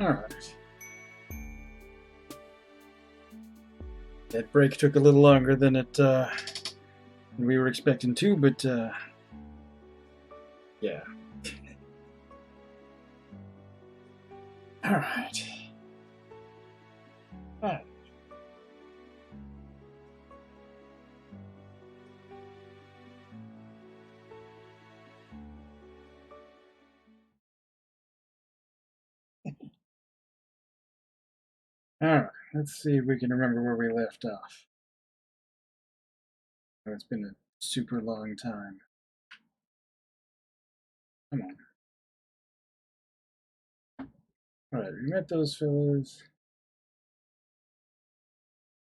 Alright. That break took a little longer than we were expecting to, but yeah. Alright. Alright. Alright, let's see if we can remember where we left off. Oh, it's been a super long time. Come on. Alright, we met those fellows.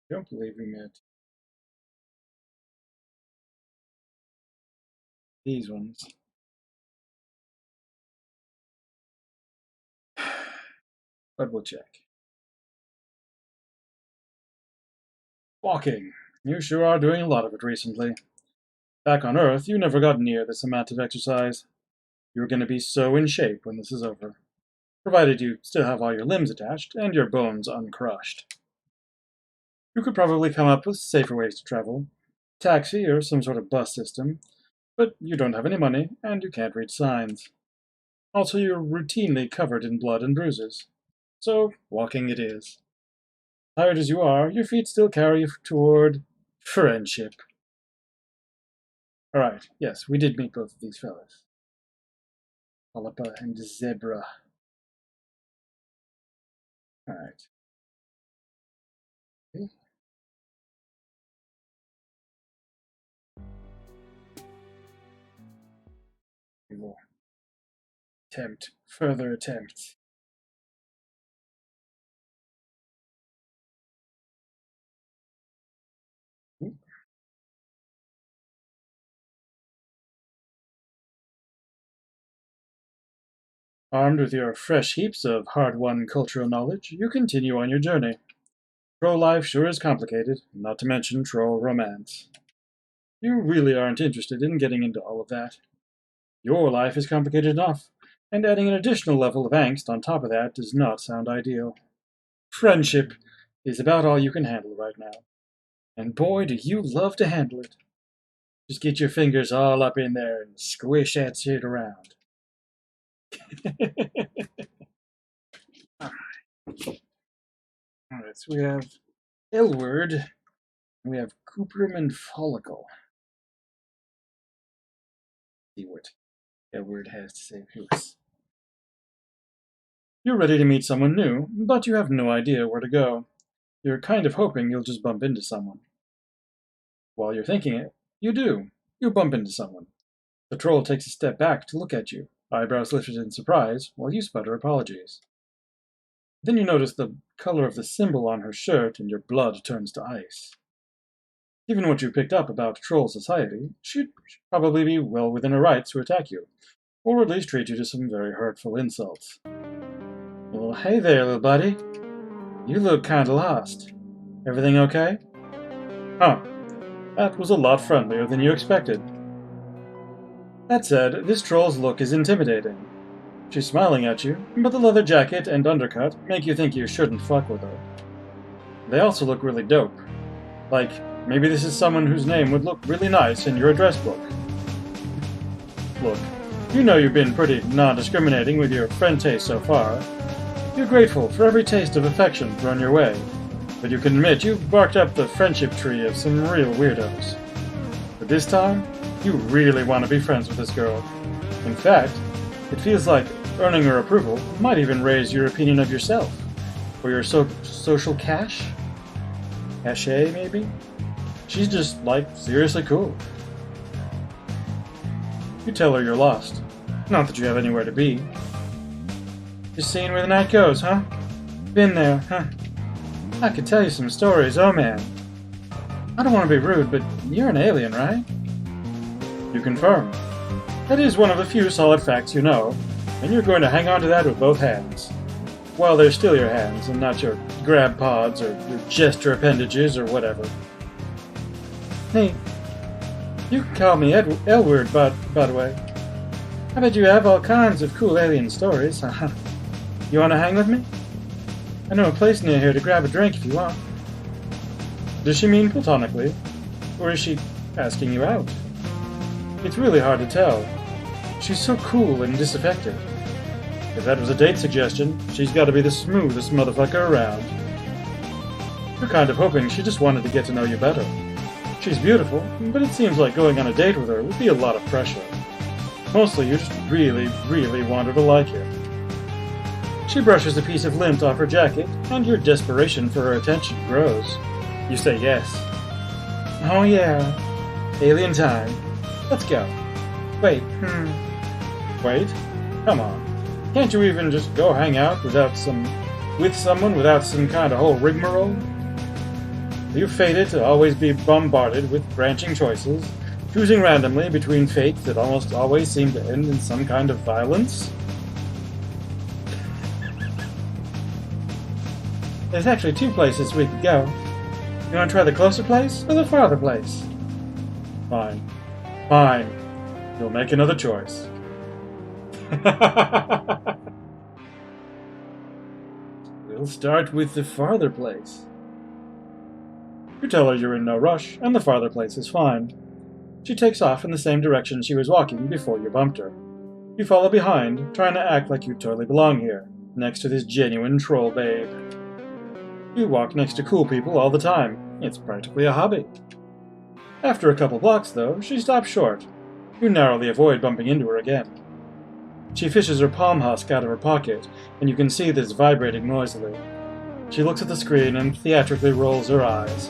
I don't believe we met these ones. But we'll check. Walking. You sure are doing a lot of it recently. Back on Earth, you never got near this amount of exercise. You're going to be so in shape when this is over. Provided you still have all your limbs attached and your bones uncrushed. You could probably come up with safer ways to travel. Taxi or some sort of bus system. But you don't have any money, and you can't read signs. Also, you're routinely covered in blood and bruises. So, walking it is. Tired as you are, your feet still carry you toward friendship. Alright, yes, we did meet both of these fellas. Polypa and Zebra. Alright. Okay. We will attempt further attempts. Armed with your fresh heaps of hard-won cultural knowledge, you continue on your journey. Troll life sure is complicated, not to mention troll romance. You really aren't interested in getting into all of that. Your life is complicated enough, and adding an additional level of angst on top of that does not sound ideal. Friendship is about all you can handle right now. And boy, do you love to handle it. Just get your fingers all up in there and squish that shit around. Alright, so we have Elwurd, and we have Cooperman Follicle. See what Elwurd has to say to us. You're ready to meet someone new, but you have no idea where to go. You're kind of hoping you'll just bump into someone. While you're thinking it, you do. You bump into someone. The troll takes a step back to look at you, eyebrows lifted in surprise, while you sputter apologies. Then you notice the color of the symbol on her shirt, and your blood turns to ice. Given what you picked up about troll society, she'd probably be well within her rights to attack you, or at least treat you to some very hurtful insults. Well, hey there, little buddy. You look kinda lost. Everything okay? Huh. That was a lot friendlier than you expected. That said, this troll's look is intimidating. She's smiling at you, but the leather jacket and undercut make you think you shouldn't fuck with her. They also look really dope. Like, maybe this is someone whose name would look really nice in your address book. Look, you know you've been pretty non-discriminating with your friend taste so far. You're grateful for every taste of affection thrown your way, but you can admit you've barked up the friendship tree of some real weirdos. But this time, you really want to be friends with this girl. In fact, it feels like earning her approval might even raise your opinion of yourself. Or your social cache? Cachet, maybe? She's just, like, seriously cool. You tell her you're lost. Not that you have anywhere to be. Just seeing where the night goes, huh? Been there, huh? I could tell you some stories, oh man. I don't want to be rude, but you're an alien, right? You confirm. That is one of the few solid facts you know, and you're going to hang on to that with both hands. While they're still your hands, and not your grab pods, or your gesture appendages, or whatever. Hey, you can call me Elwurd, by the way. I bet you have all kinds of cool alien stories. You want to hang with me? I know a place near here to grab a drink if you want. Does she mean platonically? Or is she asking you out? It's really hard to tell. She's so cool and disaffected. If that was a date suggestion, she's got to be the smoothest motherfucker around. You're kind of hoping she just wanted to get to know you better. She's beautiful, but it seems like going on a date with her would be a lot of pressure. Mostly you just really, really want her to like you. She brushes a piece of lint off her jacket, and your desperation for her attention grows. You say yes. Oh yeah, alien time. Let's go. Wait, Wait? Come on. Can't you even just go hang out with someone without some kind of whole rigmarole? Are you fated to always be bombarded with branching choices, choosing randomly between fates that almost always seem to end in some kind of violence? There's actually 2 places we could go. You want to try the closer place or the farther place? Fine. Fine. You'll make another choice. We'll start with the farther place. You tell her you're in no rush, and the farther place is fine. She takes off in the same direction she was walking before you bumped her. You follow behind, trying to act like you totally belong here, next to this genuine troll babe. You walk next to cool people all the time. It's practically a hobby. After a couple blocks, though, she stops short. You narrowly avoid bumping into her again. She fishes her palm husk out of her pocket, and you can see this vibrating noisily. She looks at the screen and theatrically rolls her eyes.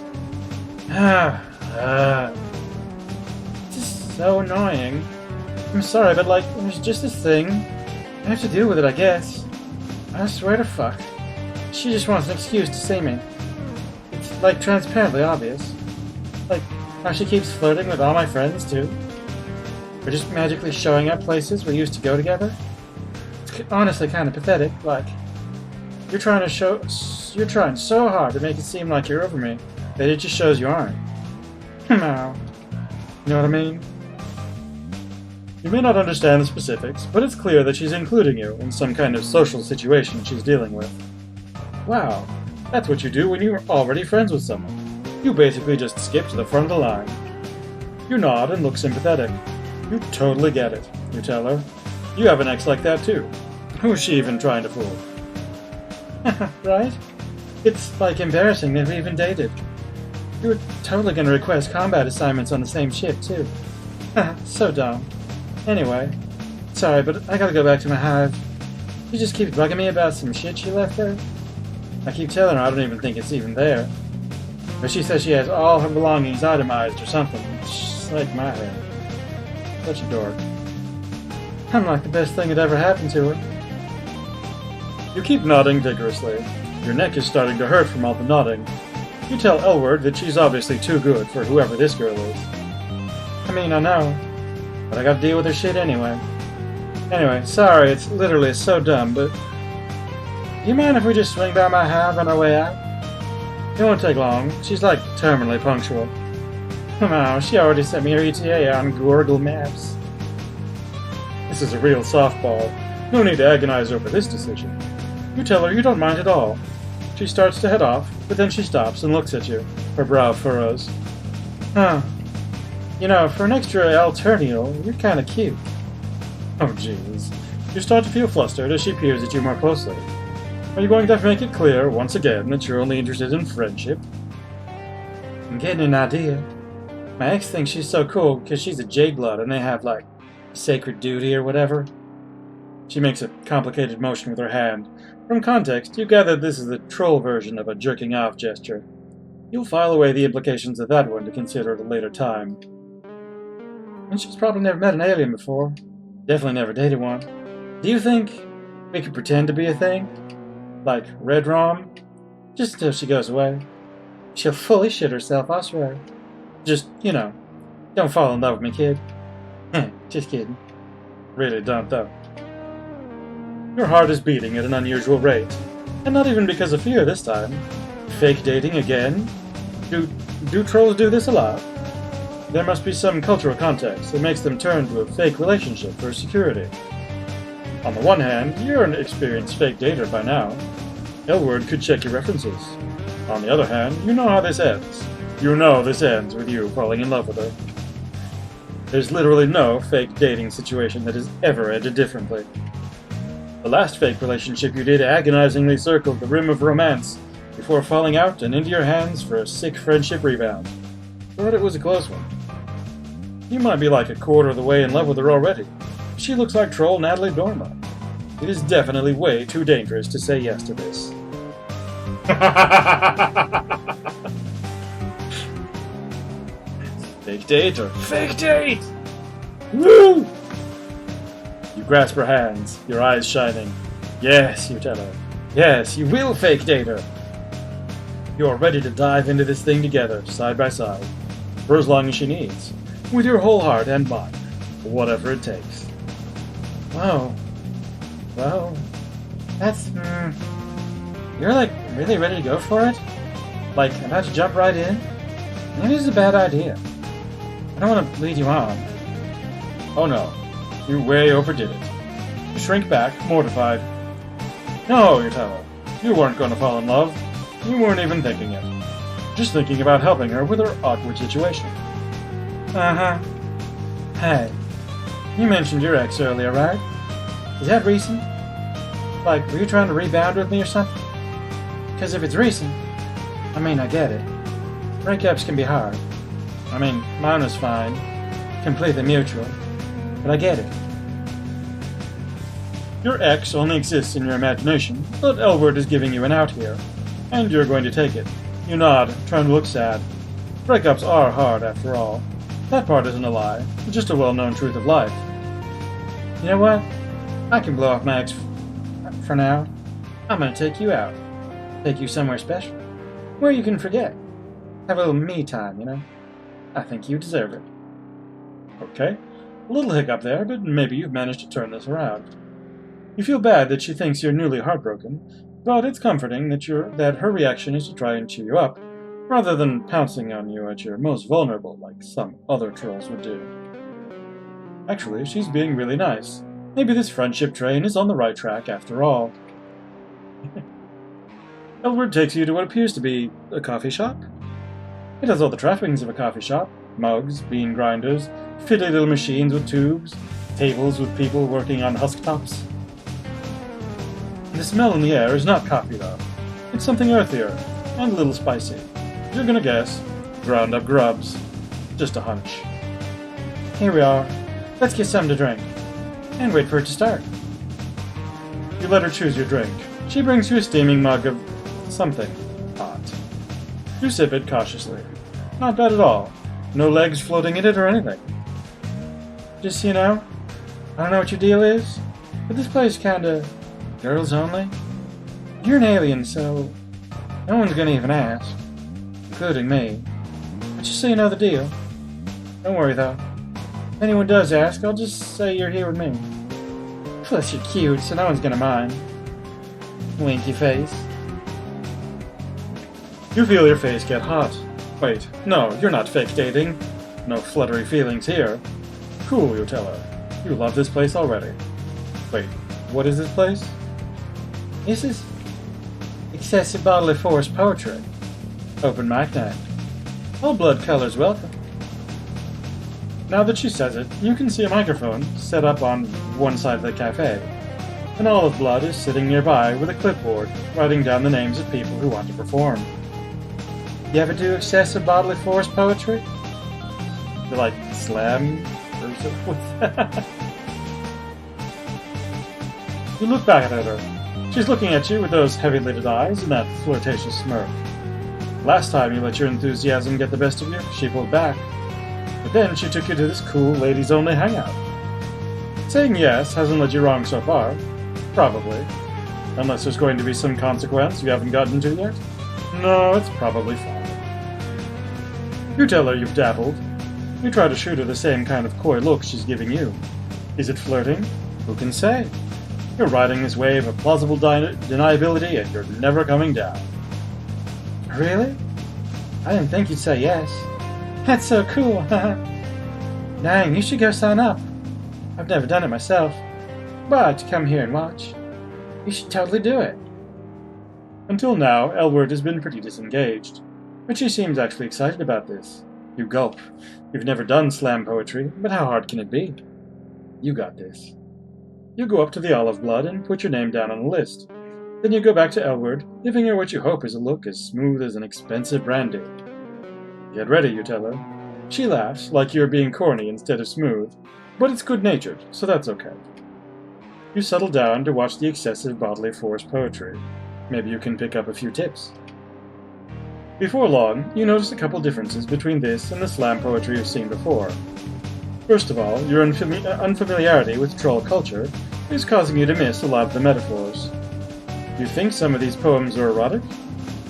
This is so annoying. I'm sorry, but there's just this thing. I have to deal with it, I guess. I swear to fuck. She just wants an excuse to see me. It's, transparently obvious. How she keeps flirting with all my friends, too. We're just magically showing up places we used to go together. It's honestly kind of pathetic. You're trying so hard to make it seem like you're over me that it just shows you aren't. No. You know what I mean? You may not understand the specifics, but it's clear that she's including you in some kind of social situation she's dealing with. Wow, that's what you do when you're already friends with someone. You basically just skip to the front of the line. You nod and look sympathetic. You totally get it, you tell her. You have an ex like that too. Who's she even trying to fool? Right? It's, embarrassing that we even dated. You were totally gonna request combat assignments on the same ship too. So dumb. Anyway, sorry, but I gotta go back to my hive. She just keeps bugging me about some shit she left there. I keep telling her I don't even think it's even there. But she says she has all her belongings itemized or something. She's like my head. Such a dork. I'm like the best thing that ever happened to her. You keep nodding vigorously. Your neck is starting to hurt from all the nodding. You tell Elwurd that she's obviously too good for whoever this girl is. I mean, I know, but I gotta deal with her shit anyway. Anyway, sorry, it's literally so dumb, but do you mind if we just swing by my hive on our way out? It won't take long. She's terminally punctual. Oh, she already sent me her ETA on Google Maps. This is a real softball. No need to agonize over this decision. You tell her you don't mind at all. She starts to head off, but then she stops and looks at you. Her brow furrows. Huh. You know, for an extra alternio, you're kinda cute. Oh jeez. You start to feel flustered as she peers at you more closely. Are you going to make it clear, once again, that you're only interested in friendship? I'm getting an idea. My ex thinks she's so cool because she's a J-blood and they have, sacred duty or whatever. She makes a complicated motion with her hand. From context, you gather this is the troll version of a jerking off gesture. You'll file away the implications of that one to consider at a later time. And she's probably never met an alien before. Definitely never dated one. Do you think we could pretend to be a thing? Like Red Rom? Just until she goes away. She'll fully shit herself, I swear. Just, don't fall in love with me, kid. Just kidding. Really don't, though. Your heart is beating at an unusual rate. And not even because of fear this time. Fake dating again? Do trolls do this a lot? There must be some cultural context that makes them turn to a fake relationship for security. On the one hand, you're an experienced fake dater by now. Elwurd could check your references. On the other hand, you know how this ends. You know this ends with you falling in love with her. There's literally no fake dating situation that has ever ended differently. The last fake relationship you did agonizingly circled the rim of romance before falling out and into your hands for a sick friendship rebound. But it was a close one. You might be like a quarter of the way in love with her already. She looks like troll Natalie Dormer. It is definitely way too dangerous to say yes to this. Fake date or fake date? Woo! You grasp her hands, your eyes shining. Yes, you tell her. Yes, you will fake date her. You are ready to dive into this thing together, side by side, for as long as she needs, with your whole heart and mind, whatever it takes. Wow. Well, that's... You're like really ready to go for it? Like about to jump right in? Maybe this is a bad idea. I don't want to lead you on. Oh no, you way overdid it. You shrink back, mortified. No, you tell her. You weren't going to fall in love. You weren't even thinking it. Just thinking about helping her with her awkward situation. Uh-huh. Hey, you mentioned your ex earlier, right? Is that recent? Like, were you trying to rebound with me or something? Because if it's recent, I mean, I get it. Breakups can be hard. I mean, mine was fine. Completely mutual. But I get it. Your ex only exists in your imagination, but Elwurd is giving you an out here. And you're going to take it. You nod, trying to look sad. Breakups are hard, after all. That part isn't a lie, it's just a well-known truth of life. You know what? I can blow off my ex for now. I'm gonna take you out. Take you somewhere special. Where you can forget. Have a little me time, you know? I think you deserve it. Okay. A little hiccup there, but maybe you've managed to turn this around. You feel bad that she thinks you're newly heartbroken, but it's comforting that her reaction is to try and cheer you up, rather than pouncing on you at your most vulnerable like some other trolls would do. Actually, she's being really nice. Maybe this friendship train is on the right track after all. Elwurd takes you to what appears to be a coffee shop. It has all the trappings of a coffee shop. Mugs, bean grinders, fiddly little machines with tubes, tables with people working on husk tops. The smell in the air is not coffee though. It's something earthier, and a little spicy. You're gonna guess, ground up grubs. Just a hunch. Here we are. Let's get something to drink. And wait for it to start. You let her choose your drink. She brings you a steaming mug of something hot. You sip it cautiously. Not bad at all. No legs floating in it or anything. Just so you know, I don't know what your deal is, but this place kinda girls only. You're an alien, so no one's gonna even ask, including me. But just so you know the deal. Don't worry though. If anyone does ask, I'll just say you're here with me. Plus you're cute, so no one's gonna mind. Winky face. You feel your face get hot. Wait, no, you're not fake dating. No fluttery feelings here. Cool, you tell her. You love this place already. Wait, what is this place? This is excessive bodily force poetry. Open mic night. All blood colors welcome. Now that she says it, you can see a microphone set up on one side of the cafe. An olive blood is sitting nearby with a clipboard, writing down the names of people who want to perform. You ever do excessive bodily force poetry? You like slam or something? You look back at her. She's looking at you with those heavy-lidded eyes and that flirtatious smirk. Last time you let your enthusiasm get the best of you, she pulled back. But then she took you to this cool ladies-only hangout. Saying yes hasn't led you wrong so far. Probably. Unless there's going to be some consequence you haven't gotten to yet. No, it's probably fine. You tell her you've dabbled. You try to shoot her the same kind of coy look she's giving you. Is it flirting? Who can say? You're riding this wave of plausible deniability and you're never coming down. Really? I didn't think you'd say yes. That's so cool, Dang, you should go sign up. I've never done it myself, but to come here and watch. You should totally do it. Until now, Elwurd has been pretty disengaged, but she seems actually excited about this. You gulp. You've never done slam poetry, but how hard can it be? You got this. You go up to the Olive Blood and put your name down on the list. Then you go back to Elwurd, giving her what you hope is a look as smooth as an expensive brandy. Get ready, you tell her. She laughs, like you're being corny instead of smooth, but it's good-natured, so that's okay. You settle down to watch the excessive bodily force poetry. Maybe you can pick up a few tips. Before long, you notice a couple differences between this and the slam poetry you've seen before. First of all, your unfamiliarity with troll culture is causing you to miss a lot of the metaphors. You think some of these poems are erotic?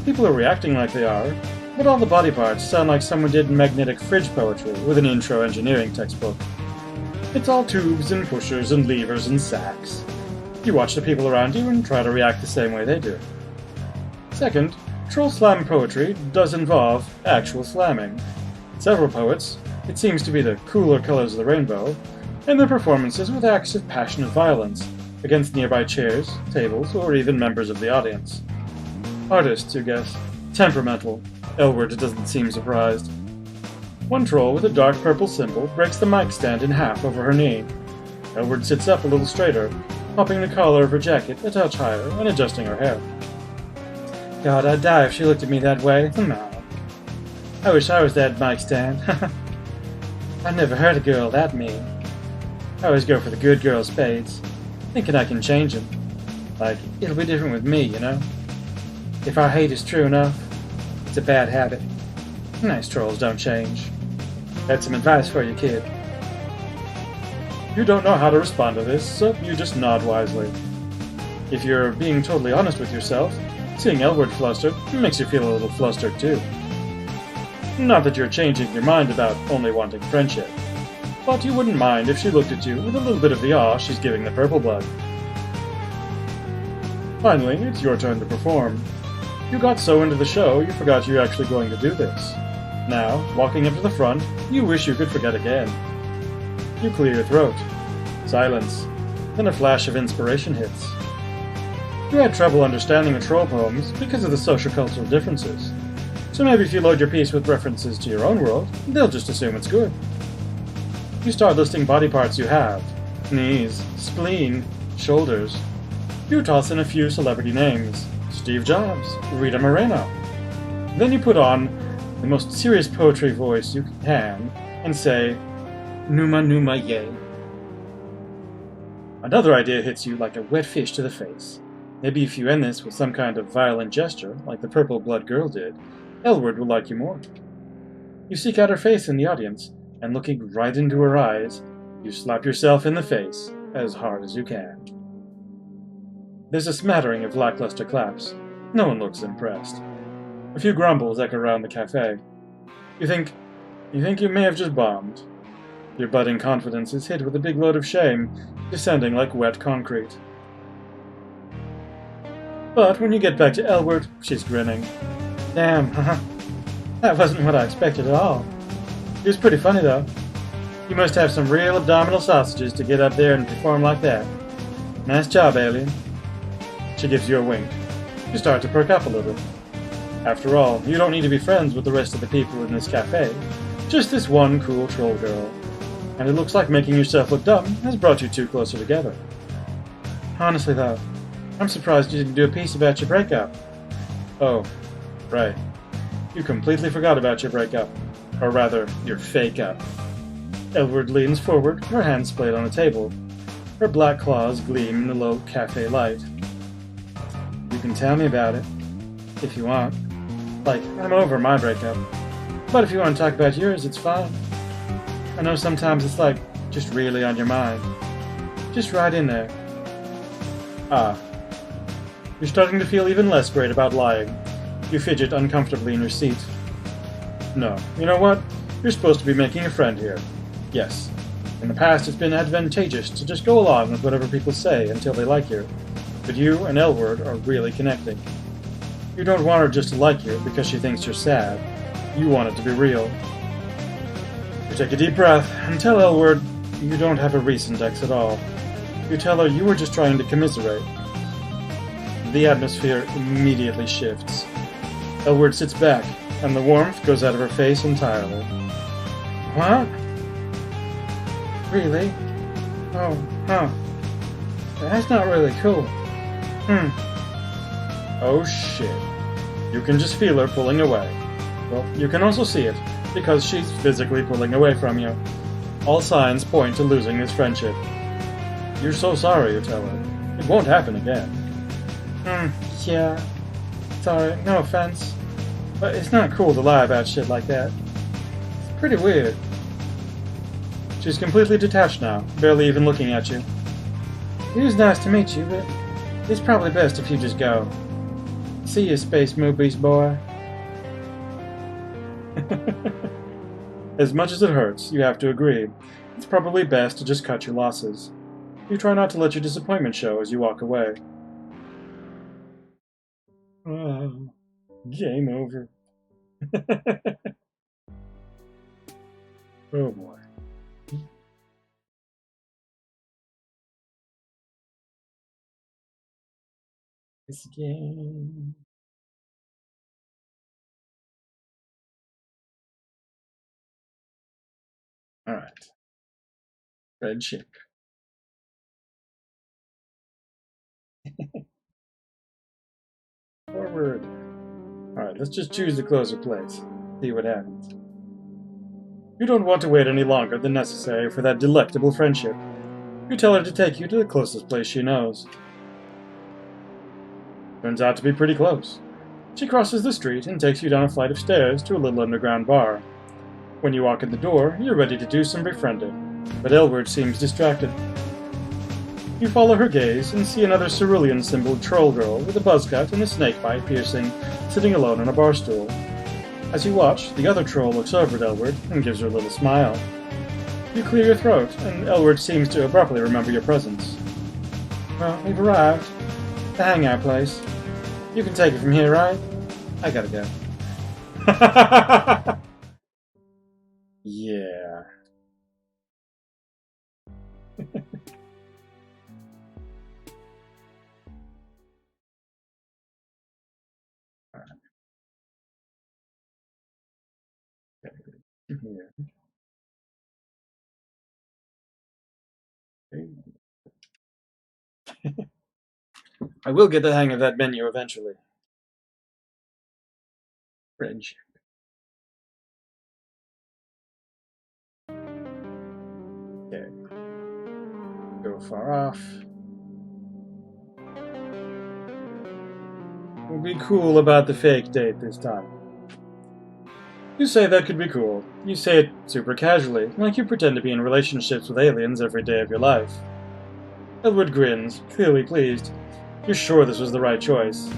People are reacting like they are, but all the body parts sound like someone did magnetic fridge poetry with an intro engineering textbook. It's all tubes and pushers and levers and sacks. You watch the people around you and try to react the same way they do. Second, troll slam poetry does involve actual slamming. Several poets, it seems to be the cooler colors of the rainbow, and their performances with acts of passionate violence against nearby chairs, tables, or even members of the audience. Artists, you guess. Temperamental. Elwurd doesn't seem surprised. One troll with a dark purple symbol breaks the mic stand in half over her knee. Elwurd sits up a little straighter, popping the collar of her jacket a touch higher and adjusting her hair. God, I'd die if she looked at me that way. No. I wish I was that mic stand. I never heard a girl that mean. I always go for the good girl spades, thinking I can change them. Like, it'll be different with me, you know? If our hate is true enough, it's a bad habit. Nice trolls don't change. That's some advice for you, kid. You don't know how to respond to this, so you just nod wisely. If you're being totally honest with yourself, seeing Elwurd flustered makes you feel a little flustered too. Not that you're changing your mind about only wanting friendship, but you wouldn't mind if she looked at you with a little bit of the awe she's giving the purple blood. Finally, it's your turn to perform. You got so into the show you forgot you were actually going to do this. Now, walking up to the front, you wish you could forget again. You clear your throat. Silence. Then a flash of inspiration hits. You had trouble understanding the troll poems because of the social-cultural differences. So maybe if you load your piece with references to your own world, they'll just assume it's good. You start listing body parts you have. Knees, spleen, shoulders. You toss in a few celebrity names. Steve Jobs, Rita Moreno. Then you put on the most serious poetry voice you can and say, Numa Numa Yay. Another idea hits you like a wet fish to the face. Maybe if you end this with some kind of violent gesture, like the purple blood girl did, Elwurd will like you more. You seek out her face in the audience, and looking right into her eyes, you slap yourself in the face as hard as you can. There's a smattering of lackluster claps. No one looks impressed. A few grumbles echo around the cafe. You think you may have just bombed. Your budding confidence is hit with a big load of shame, descending like wet concrete. But when you get back to Elwurd, she's grinning. Damn, that wasn't what I expected at all. It was pretty funny, though. You must have some real abdominal sausages to get up there and perform like that. Nice job, alien. She gives you a wink. You start to perk up a little. After all, you don't need to be friends with the rest of the people in this cafe. Just this one cool troll girl. And it looks like making yourself look dumb has brought you two closer together. Honestly, though, I'm surprised you didn't do a piece about your breakup. Oh, right. You completely forgot about your breakup. Or rather, your fake-up. Elwurd leans forward, her hands splayed on a table. Her black claws gleam in the low cafe light. You can tell me about it, if you want. Like, I'm over my breakup. But if you want to talk about yours, it's fine. I know sometimes it's like, just really on your mind. Just right in there. Ah. You're starting to feel even less great about lying. You fidget uncomfortably in your seat. No, you know what? You're supposed to be making a friend here. Yes. In the past, it's been advantageous to just go along with whatever people say until they like you. But you and Elwurd are really connecting. You don't want her just to like you because she thinks you're sad. You want it to be real. You take a deep breath and tell Elwurd you don't have a recent ex at all. You tell her you were just trying to commiserate. the atmosphere immediately shifts. Elwurd sits back, and the warmth goes out of her face entirely. What? Really? Oh, huh. That's not really cool. Oh shit. You can just feel her pulling away. Well, you can also see it, because she's physically pulling away from you. All signs point to losing this friendship. You're so sorry, you tell her. It won't happen again. Yeah. Sorry, no offense. But it's not cool to lie about shit like that. It's pretty weird. She's completely detached now, barely even looking at you. It was nice to meet you, but it's probably best if you just go. See you, space movies, boy. As much as it hurts, you have to agree. It's probably best to just cut your losses. You try not to let your disappointment show as you walk away. Oh, game over. Oh boy. This game. Alright. Friendship. Forward. Alright, let's just choose the closer place. See what happens. You don't want to wait any longer than necessary for that delectable friendship. You tell her to take you to the closest place she knows. Turns out to be pretty close. She crosses the street and takes you down a flight of stairs to a little underground bar. When you walk in the door, you're ready to do some befriending, but Elwurd seems distracted. You follow her gaze and see another cerulean-symboled troll girl with a buzz cut and a snakebite piercing, sitting alone on a bar stool. As you watch, the other troll looks over at Elwurd and gives her a little smile. You clear your throat, and Elwurd seems to abruptly remember your presence. Well, we've arrived. The hangout place. You can take it from here, right? I gotta go. Yeah. Here. I will get the hang of that menu eventually. Friendship. Okay. Go far off. We'll be cool about the fake date this time. You say that could be cool. You say it super casually, like you pretend to be in relationships with aliens every day of your life. Elwurd grins, clearly pleased. You're sure this was the right choice.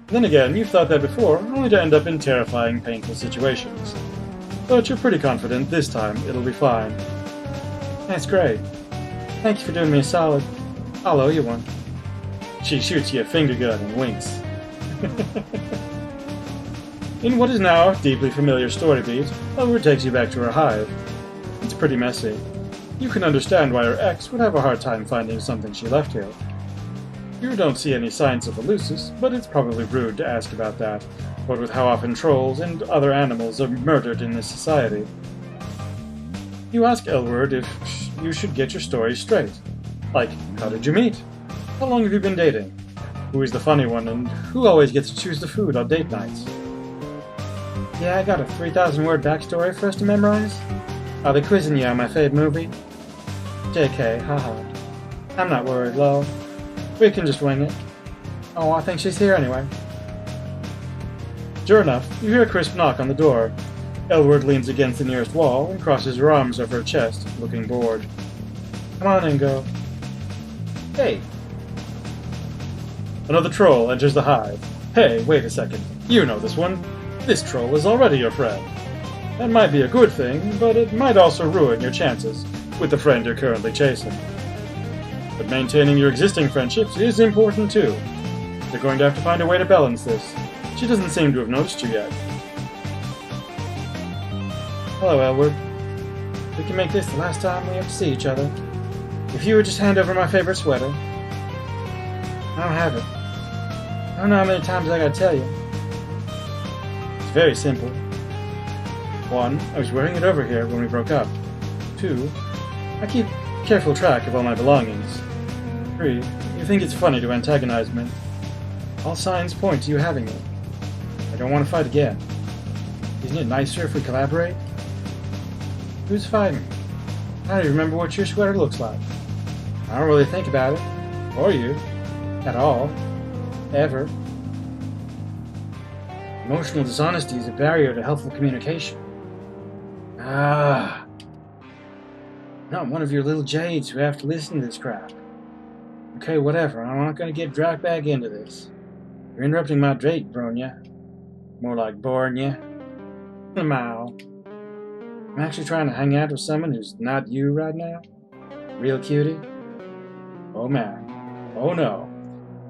Then again, you've thought that before, only to end up in terrifying, painful situations. But you're pretty confident this time it'll be fine. That's great. Thank you for doing me a solid. I'll owe you one. She shoots you a finger gun and winks. In what is now a deeply familiar story beat, Elwurd takes you back to her hive. It's pretty messy. You can understand why her ex would have a hard time finding something she left here. You don't see any signs of Eleusis, but it's probably rude to ask about that, what with how often trolls and other animals are murdered in this society. You ask Elwurd if you should get your story straight. Like, how did you meet? How long have you been dating? Who is the funny one, and who always gets to choose the food on date nights? Yeah, I got a 3,000-word backstory for us to memorize. Are they quizzing you on my fave movie? JK, haha. I'm not worried, lol. We can just wing it. Oh, I think she's here anyway. Sure enough, you hear a crisp knock on the door. Elwurd leans against the nearest wall and crosses her arms over her chest, looking bored. Come on in, go. Hey. Another troll enters the hive. Hey, wait a second. You know this one. This troll is already your friend. That might be a good thing, but it might also ruin your chances with the friend you're currently chasing. But maintaining your existing friendships is important too. You're going to have to find a way to balance this. She doesn't seem to have noticed you yet. Hello, Elwurd. We can make this the last time we have to see each other. If you would just hand over my favorite sweater. I don't have it. I don't know how many times I gotta tell you. It's very simple. 1. I was wearing it over here when we broke up. 2. I keep careful track of all my belongings. 3. You think it's funny to antagonize me. All signs point to you having it. I don't want to fight again. Isn't it nicer if we collaborate? Who's fighting? I don't even remember what your sweater looks like. I don't really think about it. Or you. At all. Ever. Emotional dishonesty is a barrier to helpful communication. Ah. Not one of your little jades who have to listen to this crap. Okay, whatever. I'm not going to get dragged back into this. You're interrupting my date, Bronya. More like Bornya. Mao. I'm actually trying to hang out with someone who's not you right now. Real cutie? Oh man. Oh no.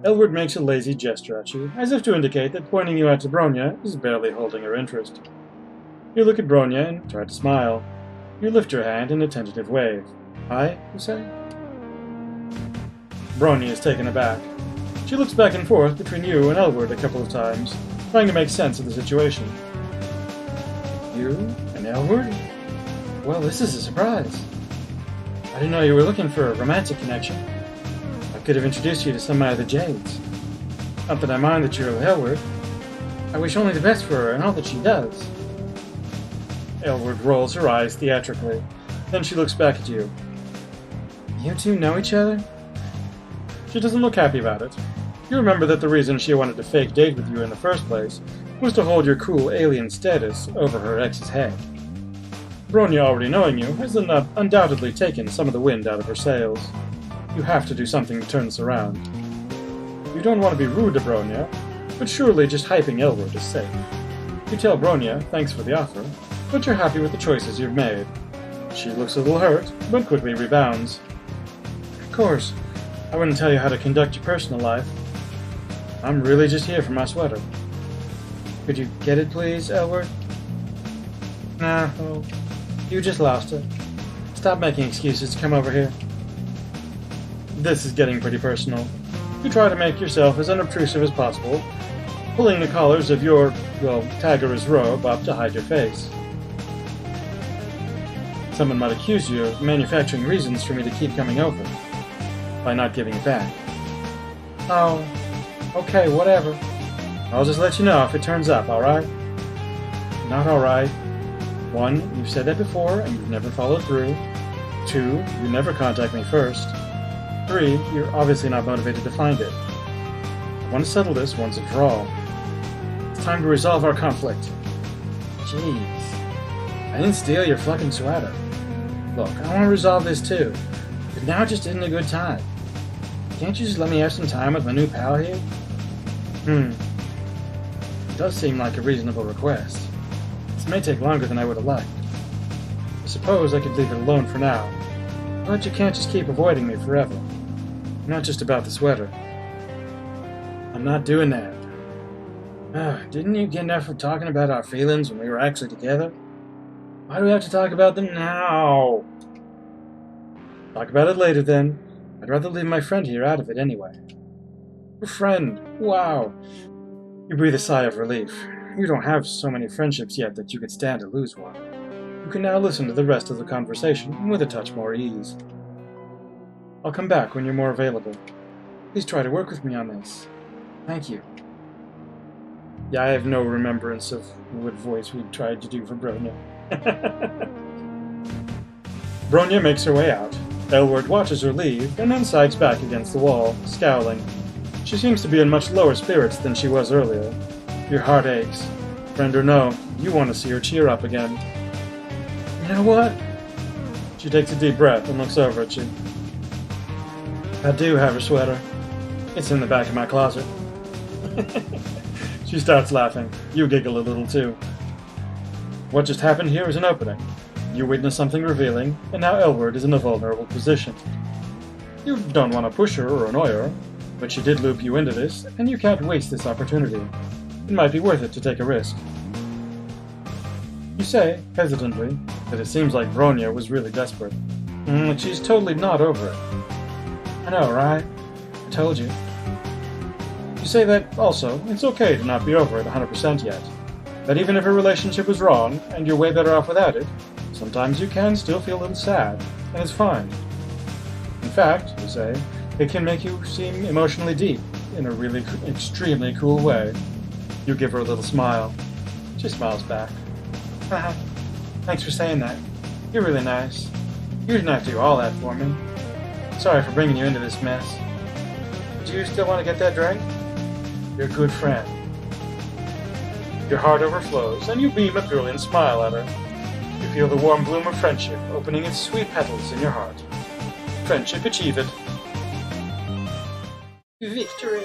Elwurd makes a lazy gesture at you, as if to indicate that pointing you out to Bronya is barely holding her interest. You look at Bronya and try to smile. You lift your hand in a tentative wave. Hi, you say? Bronya is taken aback. She looks back and forth between you and Elwurd a couple of times, trying to make sense of the situation. You and Elwurd? Well, this is a surprise. I didn't know you were looking for a romantic connection. I could have introduced you to some of my other jades. Not that I mind that you're with Elwurd. I wish only the best for her and all that she does. Elwurd rolls her eyes theatrically. Then she looks back at you. You two know each other? She doesn't look happy about it. You remember that the reason she wanted to fake date with you in the first place was to hold your cool alien status over her ex's head. Bronya already knowing you has undoubtedly taken some of the wind out of her sails. You have to do something to turn this around. You don't want to be rude to Bronya, but surely just hyping Elwurd is safe. You tell Bronya thanks for the offer, but you're happy with the choices you've made. She looks a little hurt, but quickly rebounds. Of course, I wouldn't tell you how to conduct your personal life. I'm really just here for my sweater. Could you get it, please, Elwurd? Nah, well, you just lost it. Stop making excuses. Come over here. This is getting pretty personal. You try to make yourself as unobtrusive as possible, pulling the collars of your, Tagara's robe up to hide your face. Someone might accuse you of manufacturing reasons for me to keep coming over, by not giving it back. Oh, okay, whatever. I'll just let you know if it turns up, alright? Not alright. 1, you've said that before and you've never followed through. 2, you never contact me first. 3, you're obviously not motivated to find it. I want to settle this once and for all. It's time to resolve our conflict. Jeez. I didn't steal your fucking sweater. Look, I want to resolve this too. But now just isn't a good time. Can't you just let me have some time with my new pal here? It does seem like a reasonable request. This may take longer than I would have liked. I suppose I could leave it alone for now. But you can't just keep avoiding me forever. Not just about the sweater. I'm not doing that. Didn't you get enough of talking about our feelings when we were actually together? Why do we have to talk about them now? Talk about it later then. I'd rather leave my friend here out of it anyway. Your friend? Wow. You breathe a sigh of relief. You don't have so many friendships yet that you could stand to lose one. You can now listen to the rest of the conversation with a touch more ease. I'll come back when you're more available. Please try to work with me on this. Thank you. Yeah, I have no remembrance of what voice we tried to do for Bronya. Bronya makes her way out. Elwurd watches her leave and then sags back against the wall, scowling. She seems to be in much lower spirits than she was earlier. Your heart aches. Friend or no, you want to see her cheer up again. You know what? She takes a deep breath and looks over at you. I do have her sweater. It's in the back of my closet. She starts laughing. You giggle a little too. What just happened here is an opening. You witness something revealing, and now Elwurd is in a vulnerable position. You don't want to push her or annoy her, but she did loop you into this, and you can't waste this opportunity. It might be worth it to take a risk. You say, hesitantly, that it seems like Bronya was really desperate. She's totally not over it. I know, right? I told you. You say that, also, it's okay to not be over it 100% yet. That even if a relationship was wrong, and you're way better off without it, sometimes you can still feel a little sad, and it's fine. In fact, you say, it can make you seem emotionally deep, in a really extremely cool way. You give her a little smile. She smiles back. Haha, thanks for saying that. You're really nice. You didn't have to do all that for me. Sorry for bringing you into this mess. Do you still want to get that drink? You're a good friend. Your heart overflows, and you beam a brilliant smile at her. You feel the warm bloom of friendship opening its sweet petals in your heart. Friendship achieved. Victory!